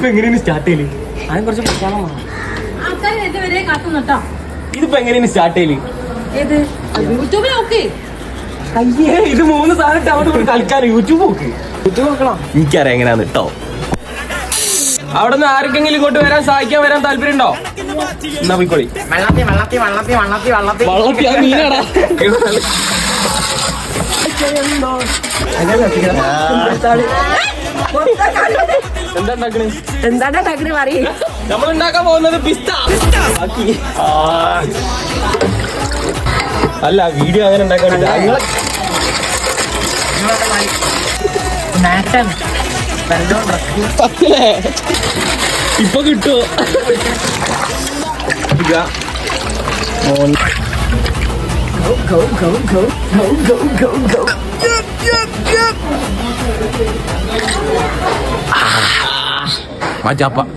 ഇതിപ്പോ എങ്ങനെയാണ് സ്റ്റാർട്ട് ചെയ്യല്? അതിന് കുറച്ച് പ്രശ്നം ഇതിപ്പോ എങ്ങനെയാണ് സ്റ്റാർട്ട് ചെയ്യല്? അയ്യേ, ഇത് 3 സാധനം അവിടെ കളിക്കാൻ യൂട്യൂബ് നോക്ക്. യൂട്യൂബ് നോക്കണം. എനിക്കറിയാം എങ്ങനെയാന്ന് കേട്ടോ. അവിടെ നിന്ന് ആർക്കെങ്കിലും ഇങ്ങോട്ട് സഹായിക്കാൻ വരാൻ താല്പര്യം ഉണ്ടോ? എന്നാ പോയിക്കോളി. വള്ളത്തി ആ മീനാടാ. നമ്മൾ ഉണ്ടാക്കാൻ പോകുന്നത് പിസ്ത. അല്ല, വീഡിയോ അങ്ങനെ ഉണ്ടാക്കാൻ ഇപ്പൊ കിട്ടുമോ?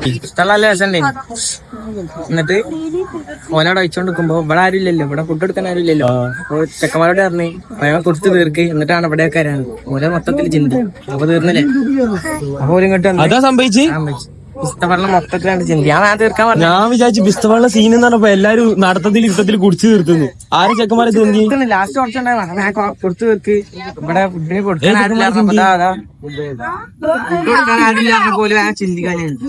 ഇഷ്ടമുള്ള രസണ്ടേ. എന്നിട്ട് ഓനോട് അയച്ചോണ്ട് നിൽക്കുമ്പോ ഇവിടെ ആരും ഇല്ലല്ലോ, ഇവിടെ ഫുഡ് എടുക്കാൻ ആരും ഇല്ലല്ലോ. അപ്പൊ ചെക്കന്മാരോട് പറഞ്ഞ് അയാൾ കൊടുത്ത് തീർക്ക്, എന്നിട്ടാണ് ഇവിടെ കയറാൻ. ഓരോ മൊത്തത്തിൽ ചിന്തി. അപ്പൊ തീർന്നില്ലേ? അപ്പൊ ഓരിങ്ങോട്ട് അതാ സംഭവിച്ചു. പുസ്തകം മൊത്തത്തിലാണ് ചിന്തി. ഞാൻ തീർക്കാൻ പറഞ്ഞു. ഞാൻ വിചാരിച്ചു പിസ്തവള്ള സീൻ എന്ന് പറഞ്ഞപ്പോ എല്ലാരും നടത്തത്തിൽ യുദ്ധത്തിൽ കുടിച്ചു തീർത്തുന്നു. ആരും ചെക്കന്മാരെ തോന്നി ലാസ്റ്റ് കുറച്ചുണ്ടായിരുന്നു. ഞാൻ കൊടുത്തു തീർക്ക്, ഇവിടെ ഫുഡിന് കൊടുക്കാൻ ആരില്ല പോലും. ഞാൻ ചിന്തിക്കാനുണ്ട്.